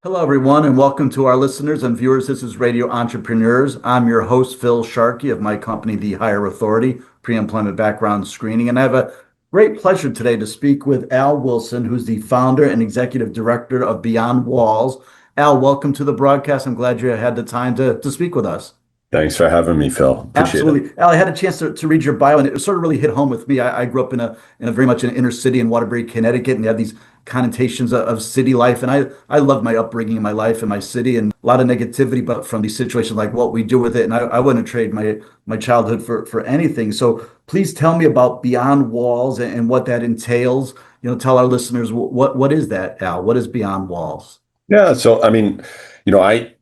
Hello, everyone, and welcome to our listeners and viewers. This is Radio Entrepreneurs. I'm your host, Phil Sharkey of my company, The Higher Authority, pre-employment background screening. And I have a great pleasure today to speak with Al Wilson, who's the founder and executive director of Beyond Walls. Al, welcome to the broadcast. I'm glad you had the time to speak with us. Thanks for having me, Phil. Appreciate it. Absolutely. Al, I had a chance to read your bio, and it sort of really hit home with me. I grew up in a very much an inner city in Waterbury, Connecticut, and you have these connotations of city life. And I love my upbringing in my life in my city, and a lot of negativity, but from these situations like what we do with it. And I wouldn't trade my childhood for anything. So please tell me about Beyond Walls and what that entails. Tell our listeners what is that, Al? What is Beyond Walls? Yeah. So, I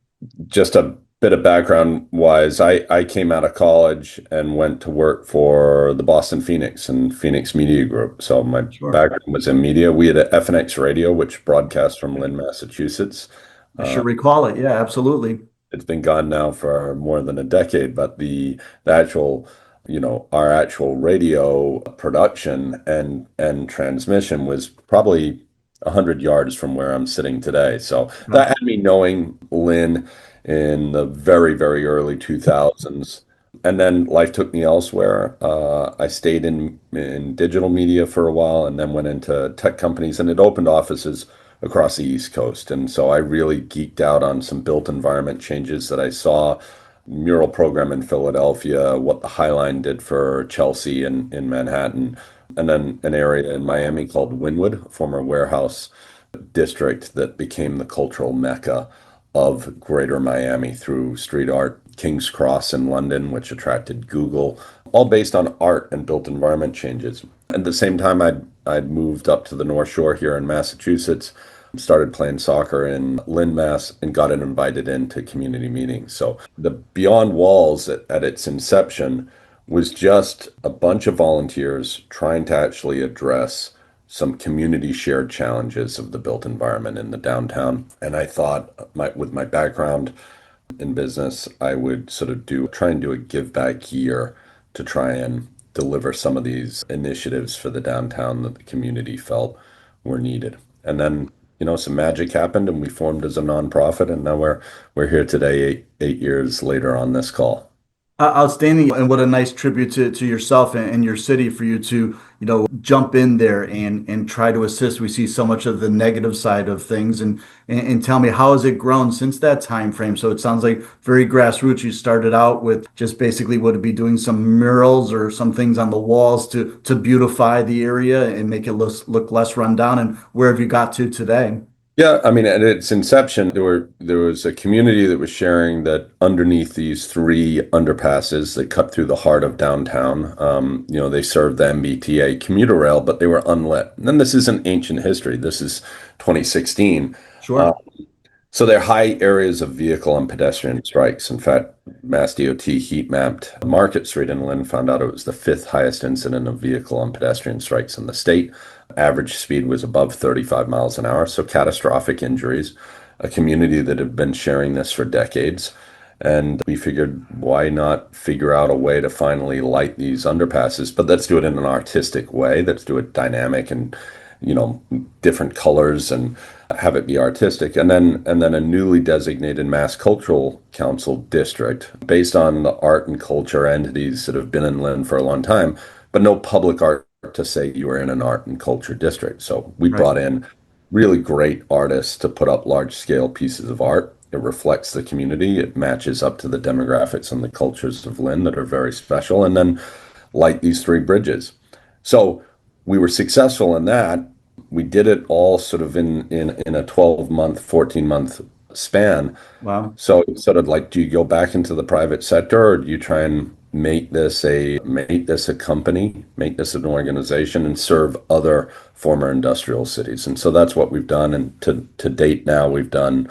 just a bit of background wise, I came out of college and went to work for the Boston Phoenix and Phoenix Media Group. So my Sure. background was in media. We had a FNX radio, which broadcast from Lynn, Massachusetts. I sure recall it. Yeah, absolutely. It's been gone now for more than a decade, but the actual, our actual radio production and transmission was probably 100 yards from where I'm sitting today. So that had me knowing Lynn in the very, very early 2000s. And then life took me elsewhere. I stayed in digital media for a while and then went into tech companies, and it opened offices across the East Coast. And so I really geeked out on some built environment changes that I saw. Mural program in Philadelphia, what the High Line did for Chelsea and in Manhattan, and then an area in Miami called Wynwood, a former warehouse district that became the cultural mecca of Greater Miami through street art. King's Cross in London, which attracted Google, all based on art and built environment changes. At the same time, I'd moved up to the North Shore here in Massachusetts, started playing soccer in Lynn, Mass, and got invited into community meetings. So the Beyond Walls at its inception was just a bunch of volunteers trying to actually address some community shared challenges of the built environment in the downtown. And I thought with my background in business, I would sort of try and do a give back year to try and deliver some of these initiatives for the downtown that the community felt were needed. And then, some magic happened and we formed as a nonprofit, and now we're here today, eight years later on this call. Outstanding, and what a nice tribute to yourself and your city for you to jump in there and try to assist. We see so much of the negative side of things, and tell me, how has it grown since that time frame? So it sounds like very grassroots. You started out with just basically would it be doing some murals or some things on the walls to beautify the area and make it look less run down, and where have you got to today? Yeah, at its inception, there was a community that was sharing that underneath these three underpasses that cut through the heart of downtown, they served the MBTA commuter rail, but they were unlit. And then this isn't ancient history. This is 2016. Sure. So they're high areas of vehicle and pedestrian strikes. In fact, Mass DOT heat mapped Market Street in Lynn, found out it was the fifth highest incident of vehicle and pedestrian strikes in the state. Average speed was above 35 miles an hour, so catastrophic injuries. A community that had been sharing this for decades. And we figured, why not figure out a way to finally light these underpasses? But let's do it in an artistic way. Let's do it dynamic and, different colors, and have it be artistic. And then a newly designated Mass Cultural Council district based on the art and culture entities that have been in Lynn for a long time, but no public art to say you were in an art and culture district. So we brought in really great artists to put up large scale pieces of art. It reflects the community. It matches up to the demographics and the cultures of Lynn that are very special. And then light these three bridges. So we were successful in that. We did it all sort of in a 12-month, 14-month span. Wow. So it's sort of like, do you go back into the private sector, or do you try and make this a company, make this an organization, and serve other former industrial cities? And so that's what we've done. And to date now, we've done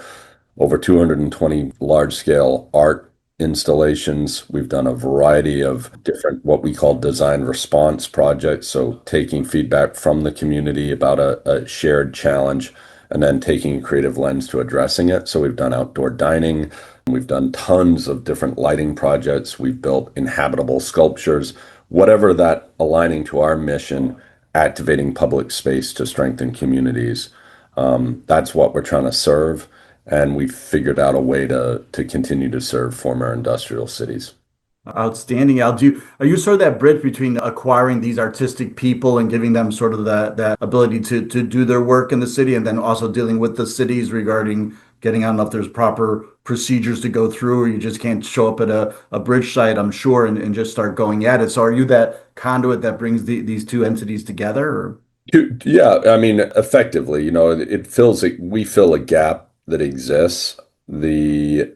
over 220 large-scale art installations. We've done a variety of different, what we call design response projects. So taking feedback from the community about a shared challenge and then taking a creative lens to addressing it. So we've done outdoor dining. We've done tons of different lighting projects. We've built inhabitable sculptures, whatever that aligning to our mission, activating public space to strengthen communities. That's what we're trying to serve. and we've figured out a way to continue to serve former industrial cities. Outstanding, Al. Are you sort of that bridge between acquiring these artistic people and giving them sort of that ability to do their work in the city, and then also dealing with the cities regarding getting, I don't know if there's proper procedures to go through, or you just can't show up at a bridge site, I'm sure, and just start going at it. So are you that conduit that brings these two entities together? Or? Yeah, I mean, effectively, we fill a gap that exists. These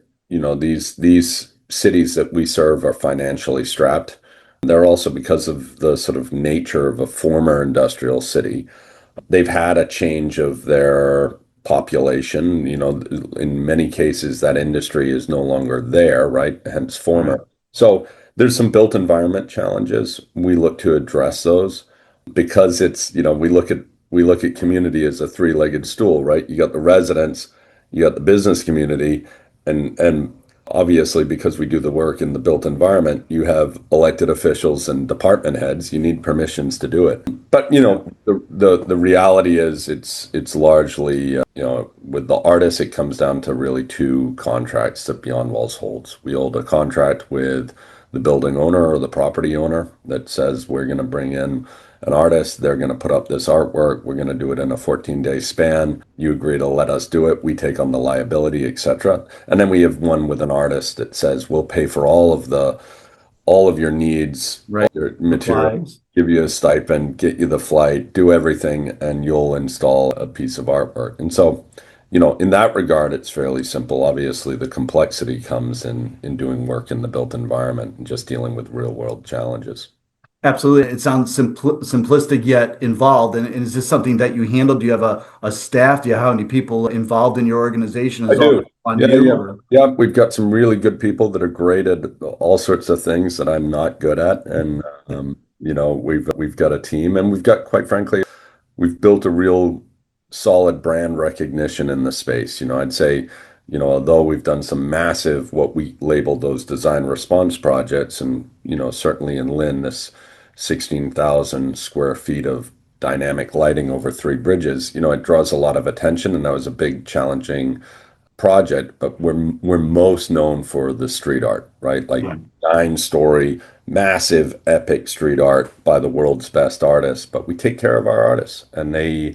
cities that we serve are financially strapped. They're also because of the sort of nature of a former industrial city. They've had a change of their population. In many cases, that industry is no longer there, right? Hence Right. former. So there's some built environment challenges. We look to address those because we look at community as a three-legged stool, right? You got the residents, you got the business community, and obviously because we do the work in the built environment, you have elected officials and department heads. You need permissions to do it. But the reality is it's largely with the artists it comes down to really two contracts that Beyond Walls holds. We hold a contract with the building owner or the property owner that says we're going to bring in an artist, they're going to put up this artwork, we're going to do it in a 14-day span. You agree to let us do it, we take on the liability, etc. And then we have one with an artist that says we'll pay for all of your needs, all Right. your material, Supplies. give you a stipend, get you the flight, do everything, and you'll install a piece of artwork. And so, in that regard, it's fairly simple. Obviously, the complexity comes in doing work in the built environment and just dealing with real world challenges. Absolutely. It sounds simplistic yet involved. And is this something that you handle? Do you have a staff? Do you have how many people involved in your organization? I Is all do. on Yeah, you? yeah. Or? Yeah, we've got some really good people that are great at all sorts of things that I'm not good at. And we've got a team and we've got, quite frankly, we've built a real solid brand recognition in the space. I'd say, although we've done some massive, what we label those design response projects, and, certainly in Lynn, this 16,000 square feet of dynamic lighting over three bridges, it draws a lot of attention. And that was a big challenging project, but we're most known for the street art, right? Like Right. 9-story, massive, epic street art by the world's best artists. But we take care of our artists, and they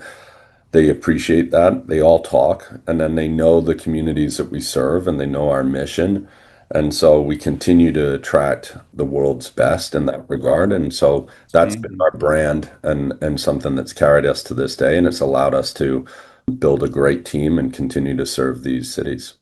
appreciate that. They all talk, and then they know the communities that we serve, and they know our mission. And so we continue to attract the world's best in that regard. And so that's been Outstanding. our brand and something that's carried us to this day. And it's allowed us to build a great team and continue to serve these cities.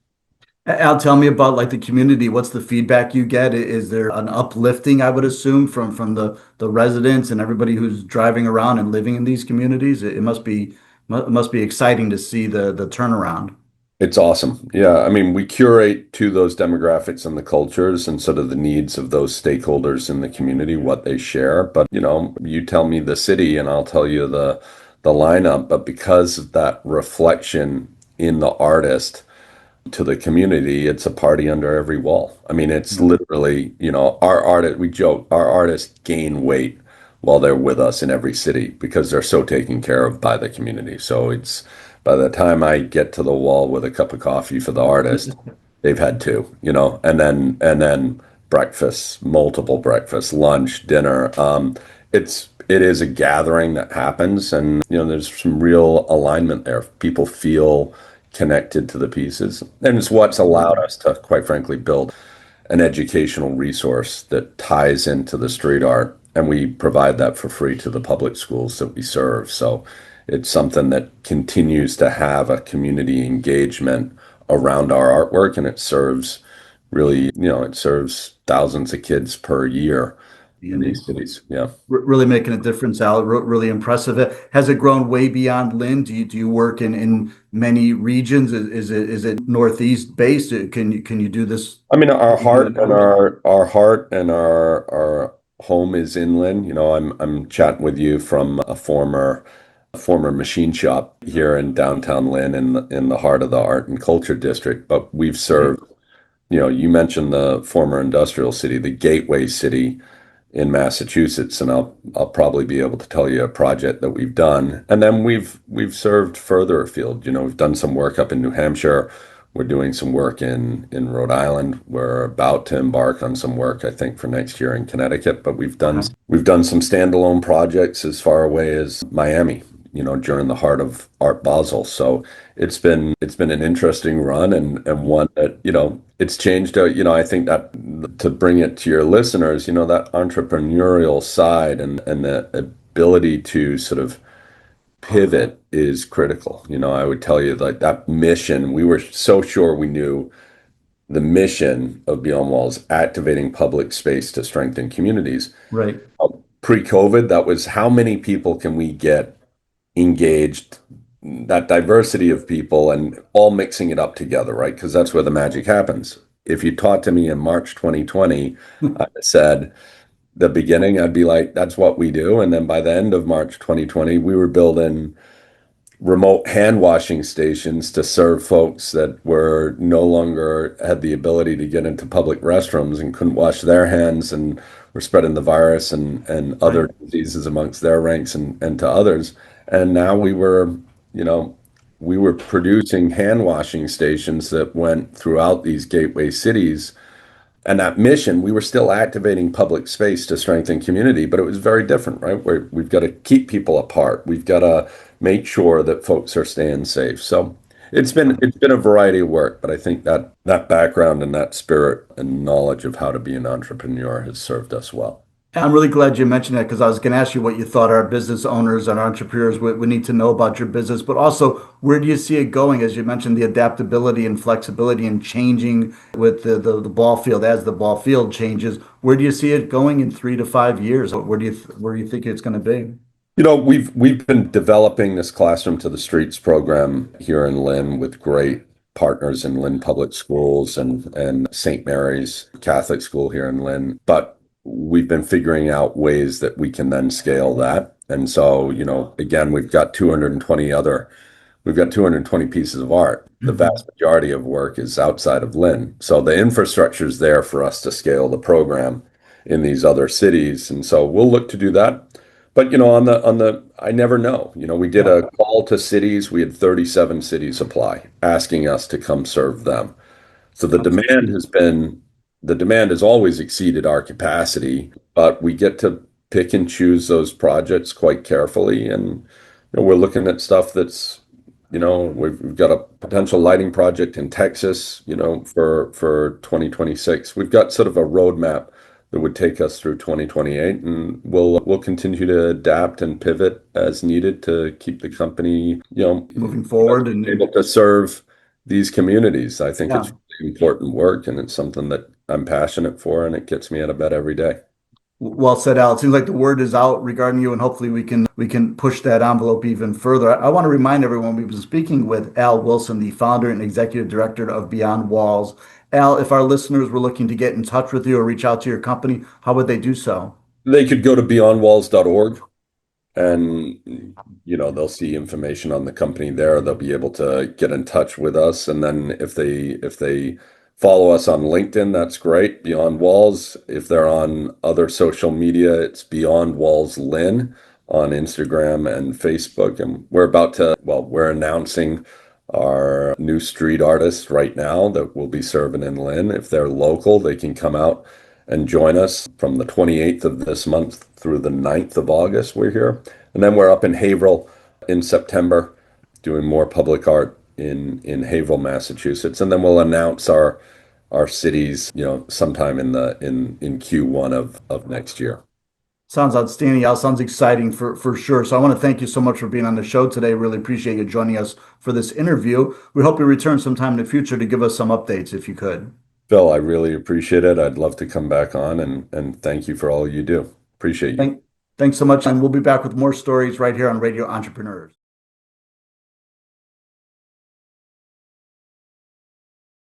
Al, tell me about like the community. What's the feedback you get? Is there an uplifting, I would assume, from the residents and everybody who's driving around and living in these communities? It must be exciting to see the turnaround. It's awesome. Yeah. I mean, we curate to those demographics and the cultures and sort of the needs of those stakeholders in the community, what they share. But, you tell me the city and I'll tell you the lineup. But because of that reflection in the artist, to the community, it's a party under every wall. I mean, it's literally, we joke, our artists gain weight while they're with us in every city because they're so taken care of by the community. So it's by the time I get to the wall with a cup of coffee for the artist, they've had two, and then breakfast, multiple breakfasts, lunch, dinner. It is a gathering that happens, and there's some real alignment there. People feel connected to the pieces, and it's what's allowed us to, quite frankly, build an educational resource that ties into the street art, and we provide that for free to the public schools that we serve. So it's something that continues to have a community engagement around our artwork, and it serves really, it serves thousands of kids per year in these cities. Yeah. Really making a difference, Al. Really impressive. Has it grown way beyond Lynn? Do you work in many regions? Is it Northeast based? Can you do this? I mean, our Can you do it heart and now? our home is inland. I'm chatting with you from a former machine shop here in downtown Lynn in the heart of the art and culture district. But we've Right. served, you mentioned the former industrial city, the gateway city in Massachusetts, and I'll probably be able to tell you a project that we've done. And then we've served further afield. We've done some work up in New Hampshire. We're doing some work in Rhode Island. We're about to embark on some work, I think, for next year in Connecticut. But Okay. we've done some standalone projects as far away as Miami, during the heart of Art Basel. So it's been an interesting run and one that, it's changed. I think that to bring it to your listeners, that entrepreneurial side and the ability to sort of pivot is critical. I would tell you like that mission, we were so sure we knew the mission of Beyond Walls, activating public space to strengthen communities. Right. Pre-COVID, that was how many people can we get engaged, that diversity of people and all mixing it up together, right? Because that's where the magic happens. If you taught to me in March 2020, I said, the beginning, I'd be like, that's what we do. And then by the end of March 2020, we were building remote hand washing stations to serve folks that were no longer had the ability to get into public restrooms and couldn't wash their hands and were spreading the virus and Right. other diseases amongst their ranks and to others. And now you know, we were producing hand washing stations that went throughout these gateway cities, and that mission, we were still activating public space to strengthen community, but it was very different, right? We've got to keep people apart. We've got to make sure that folks are staying safe. So it's been a variety of work, but I think that background and that spirit and knowledge of how to be an entrepreneur has served us well. I'm really glad you mentioned that because I was going to ask you what you thought our business owners and entrepreneurs would need to know about your business, but also where do you see it going? As you mentioned, the adaptability and flexibility and changing with the ball field as the ball field changes. Where do you see it going in 3 to 5 years? Where do you think it's going to be? We've been developing this Classroom to the Streets program here in Lynn with great partners in Lynn Public Schools and St. Mary's Catholic School here in Lynn. But we've been figuring out ways that we can then scale that. And so, again, we've got 220 pieces of art. The Mhm. vast majority of work is outside of Lynn. So the infrastructure is there for us to scale the program in these other cities. And so we'll look to do that. But I never know. We did Yeah, a call to cities. We had 37 cities apply, asking us to come serve them. So outstanding. the demand has always exceeded our capacity, but we get to pick and choose those projects quite carefully. And we're looking at stuff that's, we've got a potential lighting project in Texas, for 2026. We've got sort of a roadmap that would take us through 2028, and we'll continue to adapt and pivot as needed to keep the company, Moving forward and able to serve these communities. I think yeah. it's really important work, and it's something that I'm passionate for, and it gets me out of bed every day. Well said, Al. It seems like the word is out regarding you, and hopefully we can push that envelope even further. I want to remind everyone we've been speaking with Al Wilson, the founder and executive director of Beyond Walls. Al, if our listeners were looking to get in touch with you or reach out to your company, how would they do so? They could go to beyondwalls.org, and they'll see information on the company there. They'll be able to get in touch with us, and then if they follow us on LinkedIn, that's great, Beyond Walls. If they're on other social media, it's Beyond Walls Lynn on Instagram and Facebook. And we're announcing our new street artists right now that will be serving in Lynn. If they're local, they can come out and join us from the 28th of this month through the 9th of August. We're here. And then we're up in Haverhill in September doing more public art in Haverhill, Massachusetts. And then we'll announce our cities, sometime in Q1 of next year. Sounds outstanding, Al. Sounds exciting for sure. So I want to thank you so much for being on the show today. Really appreciate you joining us for this interview. We hope you return sometime in the future to give us some updates if you could. Phil, I really appreciate it. I'd love to come back on and thank you for all you do. Appreciate you. Thanks so much, and we'll be back with more stories right here on Radio Entrepreneurs.